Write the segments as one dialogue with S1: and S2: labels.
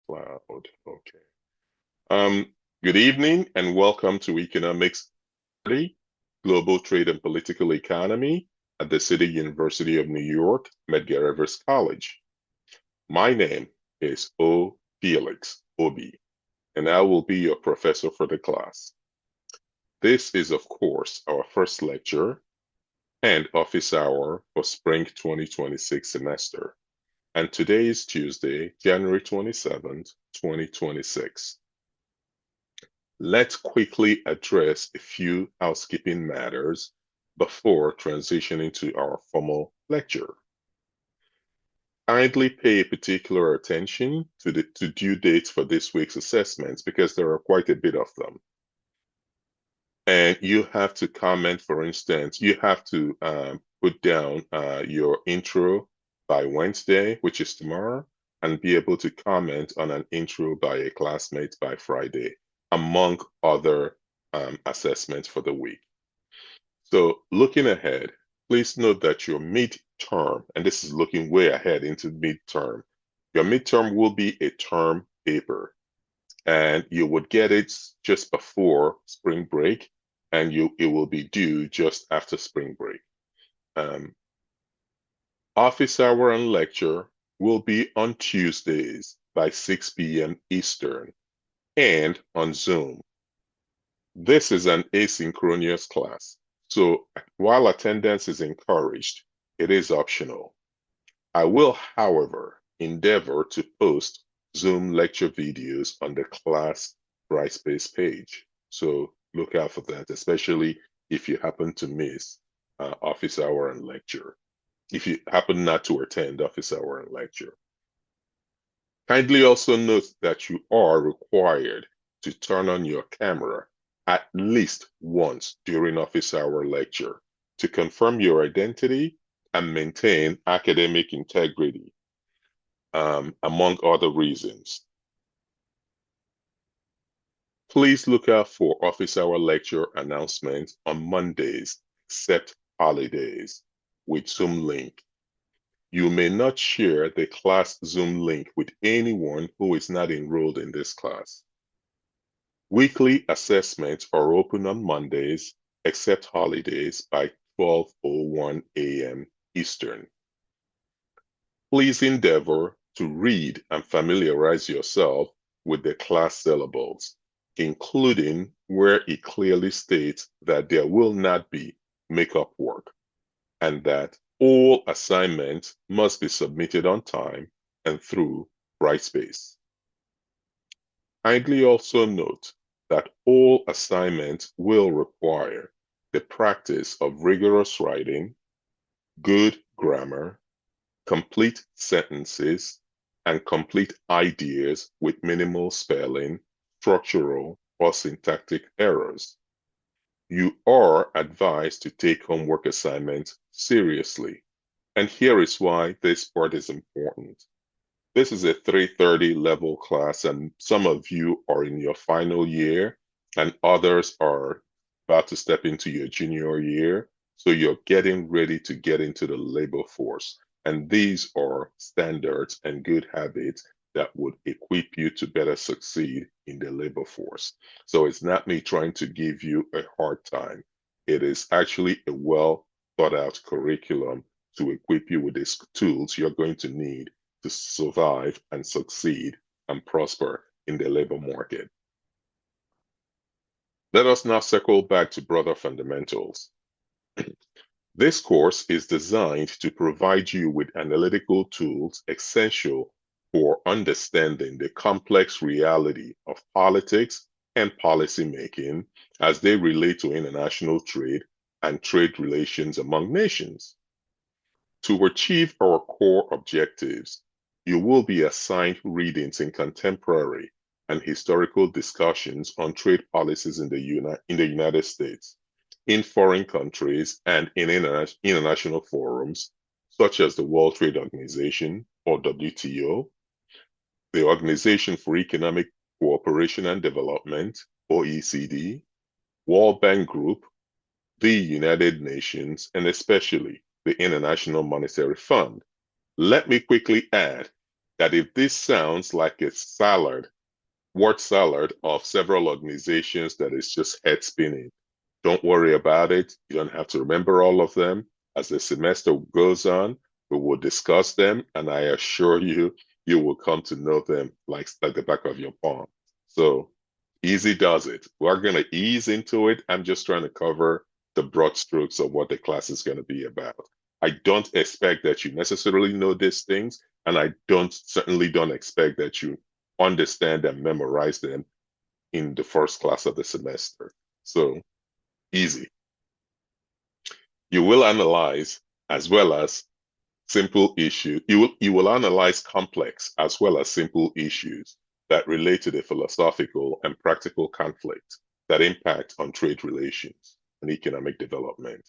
S1: Cloud. Okay. Um, Good evening and welcome to Economics Study, Global Trade and Political Economy at the City University of New York, Medgar Evers College. My name is O. Felix Obi, and I will be your professor for the class. This is, of course, our first lecture and office hour for spring 2026 semester. And today is Tuesday, January 27th, 2026. Let's quickly address a few housekeeping matters before transitioning to our formal lecture. Kindly pay particular attention to the due dates for this week's assessments because there are quite a bit of them. And you have to comment, for instance, you have to put down your intro by Wednesday, which is tomorrow, and be able to comment on an intro by a classmate by Friday, among other assessments for the week. So looking ahead, please note that your midterm, and this is looking way ahead into midterm, your midterm will be a term paper and you would get it just before spring break and it will be due just after spring break. Um, Office hour and lecture will be on Tuesdays by 6 p.m. Eastern and on Zoom. This is an asynchronous class, so while attendance is encouraged, it is optional. I will, however, endeavor to post Zoom lecture videos on the class Brightspace page. So look out for that, especially if you happen to miss office hour and lecture. If you happen not to attend office hour and lecture. Kindly also note that you are required to turn on your camera at least once during office hour lecture to confirm your identity and maintain academic integrity, among other reasons. Please look out for office hour lecture announcements on Mondays, except holidays, with Zoom link. You may not share the class Zoom link with anyone who is not enrolled in this class. Weekly assessments are open on Mondays, except holidays, by 12:01 a.m. Eastern. Please endeavor to read and familiarize yourself with the class syllables, including where it clearly states that there will not be makeup work and that all assignments must be submitted on time and through Brightspace. Kindly also note that all assignments will require the practice of rigorous writing, good grammar, complete sentences, and complete ideas with minimal spelling, structural, or syntactic errors. You are advised to take homework assignments seriously. And here is why this part is important. This is a 330 level class, and some of you are in your final year, and others are about to step into your junior year. So you're getting ready to get into the labor force. And these are standards and good habits that would equip you to better succeed in the labor force. So it's not me trying to give you a hard time. It is actually a well thought out curriculum to equip you with these tools you're going to need to survive and succeed and prosper in the labor market. Let us now circle back to broader fundamentals. This course is designed to provide you with analytical tools essential for understanding the complex reality of politics and policymaking as they relate to international trade and trade relations among nations. To achieve our core objectives, you will be assigned readings in contemporary and historical discussions on trade policies in the United States, in foreign countries, and in international forums, such as the World Trade Organization, or WTO, the Organization for Economic Cooperation and Development, OECD, World Bank Group, the United Nations, and especially the International Monetary Fund. Let me quickly add that if this sounds like a word salad of several organizations that is just head spinning, don't worry about it. You don't have to remember all of them. As the semester goes on, we will discuss them, and I assure you, you will come to know them like the back of your palm. So easy does it. We're going to ease into it. I'm just trying to cover the broad strokes of what the class is going to be about. I don't expect that you necessarily know these things, and I don't certainly don't expect that you understand and memorize them in the first class of the semester. So easy. You will analyze as well as simple issues. You will analyze complex as well as simple issues that relate to the philosophical and practical conflict that impact on trade relations and economic development,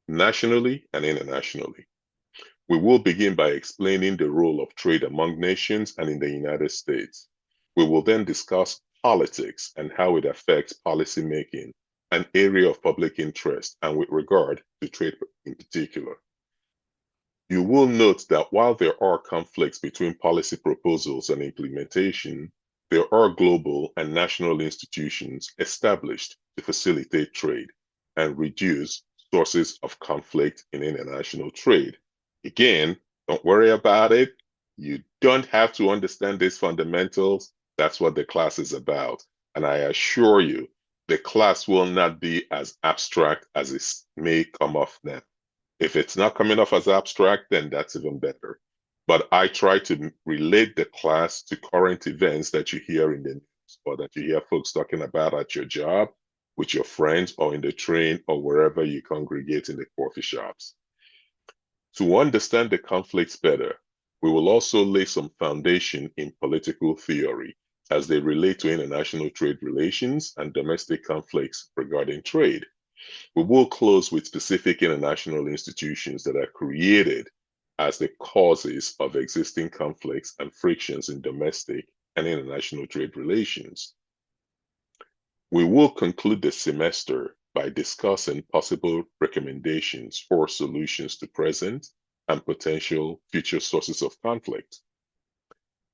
S1: nationally and internationally. We will begin by explaining the role of trade among nations and in the United States. We will then discuss politics and how it affects policymaking, an area of public interest, and with regard to trade in particular. You will note that while there are conflicts between policy proposals and implementation, there are global and national institutions established to facilitate trade and reduce sources of conflict in international trade. Again, don't worry about it. You don't have to understand these fundamentals. That's what the class is about. And I assure you, the class will not be as abstract as it may come off now. If it's not coming off as abstract, then that's even better. But I try to relate the class to current events that you hear in the news or that you hear folks talking about at your job, with your friends, or in the train, or wherever you congregate in the coffee shops. To understand the conflicts better, we will also lay some foundation in political theory as they relate to international trade relations and domestic conflicts regarding trade. We will close with specific international institutions that are created as the causes of existing conflicts and frictions in domestic and international trade relations. We will conclude the semester by discussing possible recommendations for solutions to present and potential future sources of conflict.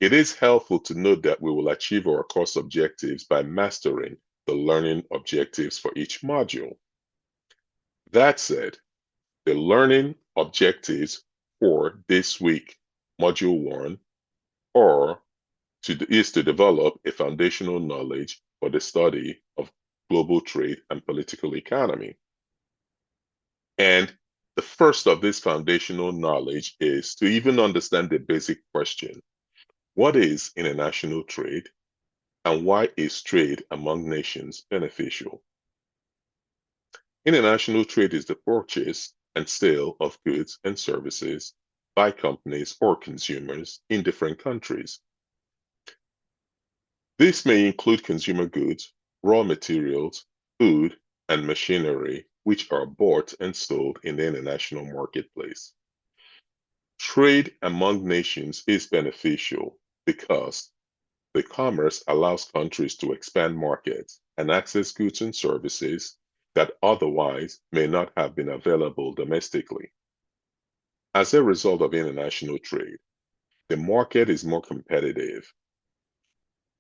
S1: It is helpful to note that we will achieve our course objectives by mastering the learning objectives for each module. That said, the learning objectives for this week, Module 1, is to develop a foundational knowledge for the study of global trade and political economy. And the first of this foundational knowledge is to even understand the basic question: what is international trade, and why is trade among nations beneficial? International trade is the purchase and sale of goods and services by companies or consumers in different countries. This may include consumer goods, raw materials, food, and machinery, which are bought and sold in the international marketplace. Trade among nations is beneficial because the commerce allows countries to expand markets and access goods and services that otherwise may not have been available domestically. As a result of international trade, the market is more competitive.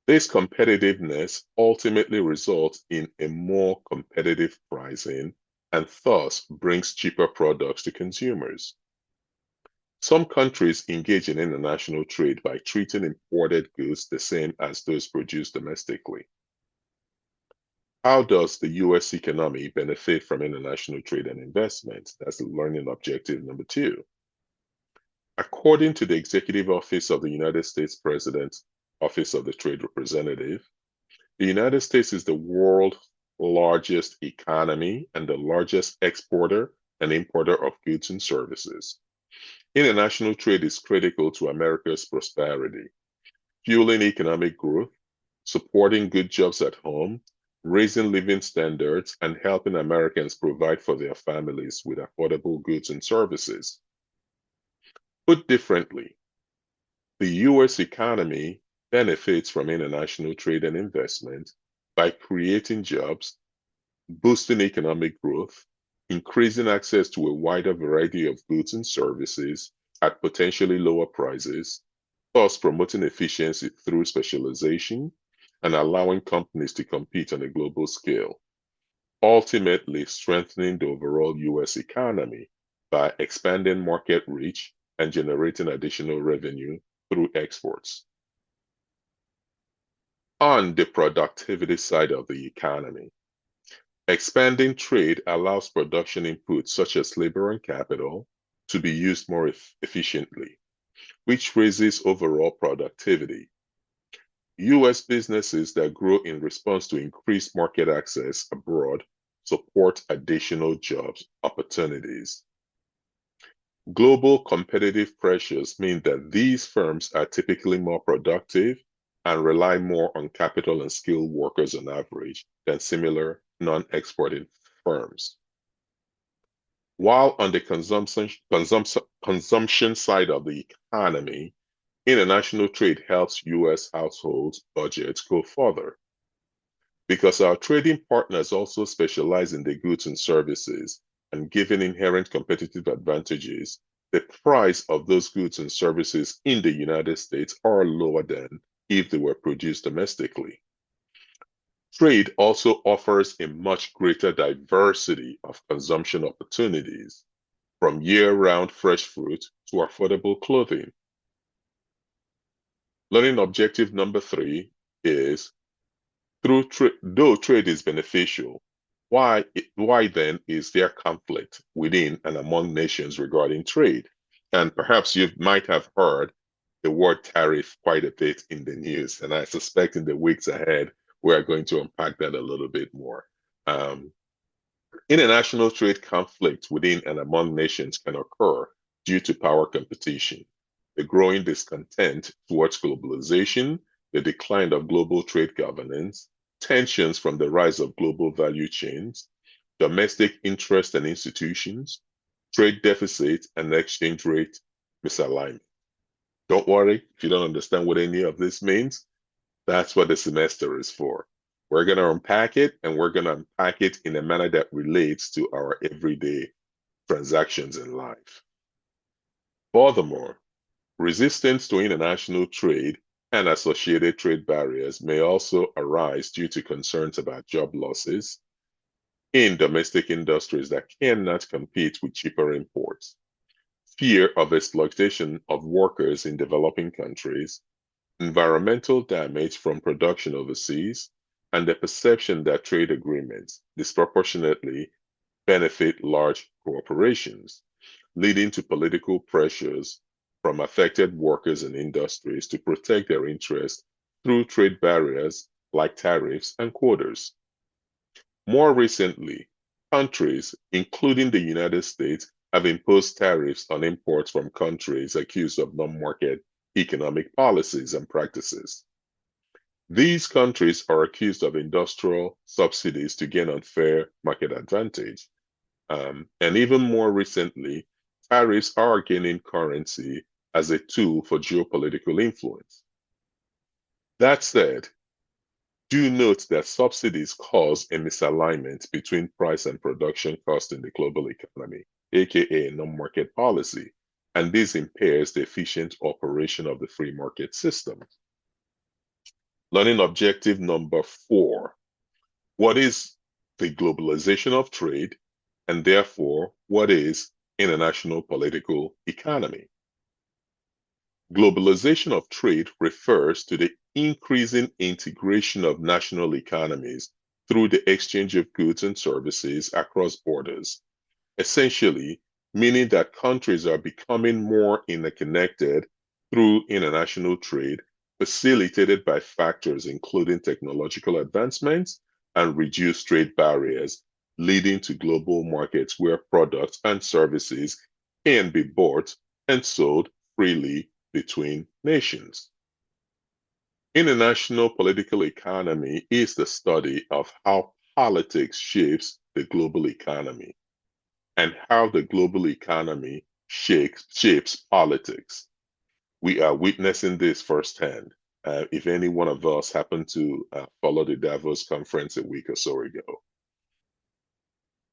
S1: This competitiveness ultimately results in a more competitive pricing and thus brings cheaper products to consumers. Some countries engage in international trade by treating imported goods the same as those produced domestically. How does the US economy benefit from international trade and investment? That's the learning objective number 2. According to the Executive Office of the United States President, Office of the Trade Representative, the United States is the world's largest economy and the largest exporter and importer of goods and services. International trade is critical to America's prosperity, fueling economic growth, supporting good jobs at home, raising living standards, and helping Americans provide for their families with affordable goods and services. Put differently, the US economy benefits from international trade and investment by creating jobs, boosting economic growth, increasing access to a wider variety of goods and services at potentially lower prices, thus promoting efficiency through specialization and allowing companies to compete on a global scale, ultimately strengthening the overall US economy by expanding market reach and generating additional revenue through exports. On the productivity side of the economy, expanding trade allows production inputs such as labor and capital to be used more efficiently, which raises overall productivity. US businesses that grow in response to increased market access abroad support additional jobs opportunities. Global competitive pressures mean that these firms are typically more productive and rely more on capital and skilled workers on average than similar non-exporting firms. While on the consumption side of the economy, international trade helps US households' budgets go further. Because our trading partners also specialize in the goods and services, and given inherent competitive advantages, the price of those goods and services in the United States are lower than if they were produced domestically. Trade also offers a much greater diversity of consumption opportunities, from year-round fresh fruit to affordable clothing. Learning objective number 3 is though trade is beneficial, why then is there conflict within and among nations regarding trade? And perhaps you might have heard the word tariff quite a bit in the news, and I suspect in the weeks ahead we're going to unpack that a little bit more. Um, International trade conflict within and among nations can occur due to power competition, the growing discontent towards globalization, the decline of global trade governance, tensions from the rise of global value chains, domestic interest and institutions, trade deficit, and exchange rate misalignment. Don't worry if you don't understand what any of this means. That's what the semester is for. We're going to unpack it, and we're going to unpack it in a manner that relates to our everyday transactions in life. Furthermore, resistance to international trade and associated trade barriers may also arise due to concerns about job losses in domestic industries that cannot compete with cheaper imports, fear of exploitation of workers in developing countries, environmental damage from production overseas, and the perception that trade agreements disproportionately benefit large corporations, leading to political pressures from affected workers and industries to protect their interests through trade barriers like tariffs and quotas. More recently, countries, including the United States, have imposed tariffs on imports from countries accused of non-market economic policies and practices. These countries are accused of industrial subsidies to gain unfair market advantage. And even more recently, tariffs are gaining currency as a tool for geopolitical influence. That said, do note that subsidies cause a misalignment between price and production cost in the global economy, aka non-market policy, and this impairs the efficient operation of the free market system. Learning objective number 4. What is the globalization of trade, and therefore, what is international political economy? Globalization of trade refers to the increasing integration of national economies through the exchange of goods and services across borders, essentially meaning that countries are becoming more interconnected through international trade, facilitated by factors including technological advancements and reduced trade barriers, leading to global markets where products and services can be bought and sold freely between nations. International political economy is the study of how politics shapes the global economy and how the global economy shapes politics. We are witnessing this firsthand. If any one of us happened to follow the Davos conference a week or so ago.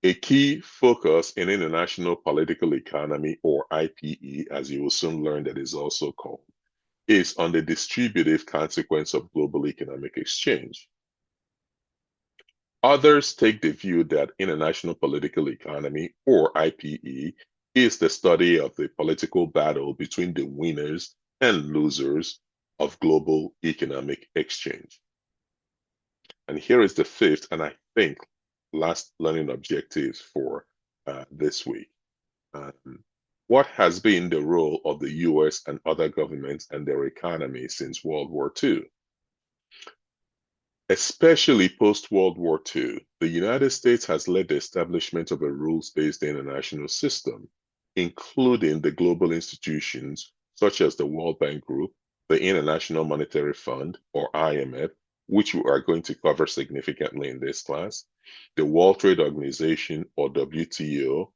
S1: A key focus in international political economy, or IPE, as you will soon learn that is also called, is on the distributive consequence of global economic exchange. Others take the view that international political economy, or IPE, is the study of the political battle between the winners and losers of global economic exchange. And here is the fifth, and I think last learning objective for this week. What has been the role of the US and other governments and their economy since World War II? Especially post-World War II, the United States has led the establishment of a rules-based international system, including the global institutions such as the World Bank Group, the International Monetary Fund, or IMF, which we are going to cover significantly in this class, the World Trade Organization, or WTO,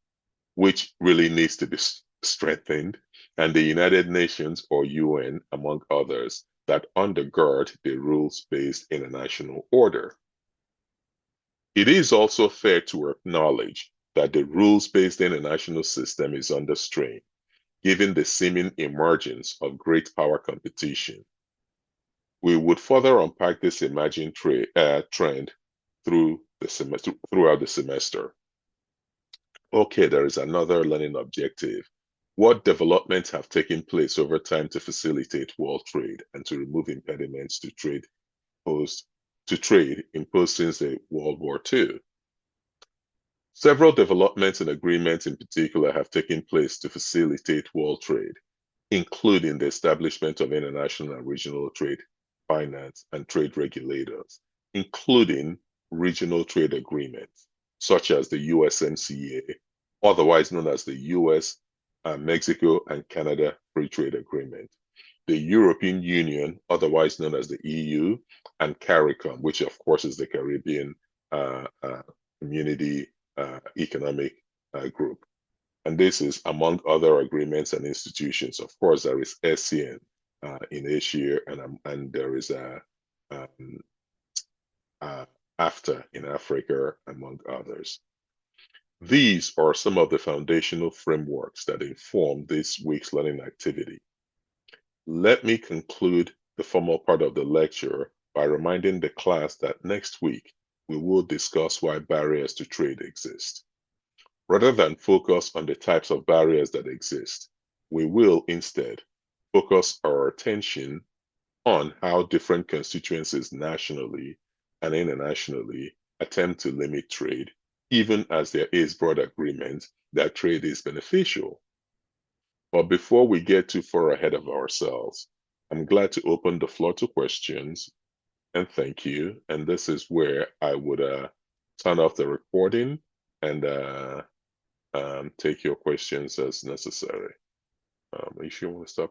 S1: which really needs to be strengthened, and the United Nations, or UN, among others, that undergird the rules-based international order. It is also fair to acknowledge that the rules-based international system is under strain, given the seeming emergence of great power competition. We would further unpack this emerging trend throughout the semester. Okay, there is another learning objective. What developments have taken place over time to facilitate world trade and to remove impediments to trade imposed since the World War II? Several developments and agreements in particular have taken place to facilitate world trade, including the establishment of international and regional trade finance and trade regulators, including regional trade agreements, such as the USMCA, otherwise known as the US, Mexico, and Canada Free Trade Agreement, the European Union, otherwise known as the EU, and CARICOM, which of course is the Caribbean Community Economic Group. And this is among other agreements and institutions. Of course, there is ASEAN in Asia, and there is AFTA in Africa, among others. These are some of the foundational frameworks that inform this week's learning activity. Let me conclude the formal part of the lecture by reminding the class that next week we will discuss why barriers to trade exist. Rather than focus on the types of barriers that exist, we will instead focus our attention on how different constituencies nationally and internationally attempt to limit trade, even as there is broad agreement that trade is beneficial. But before we get too far ahead of ourselves, I'm glad to open the floor to questions, and thank you. And this is where I would turn off the recording and take your questions as necessary. If you want to stop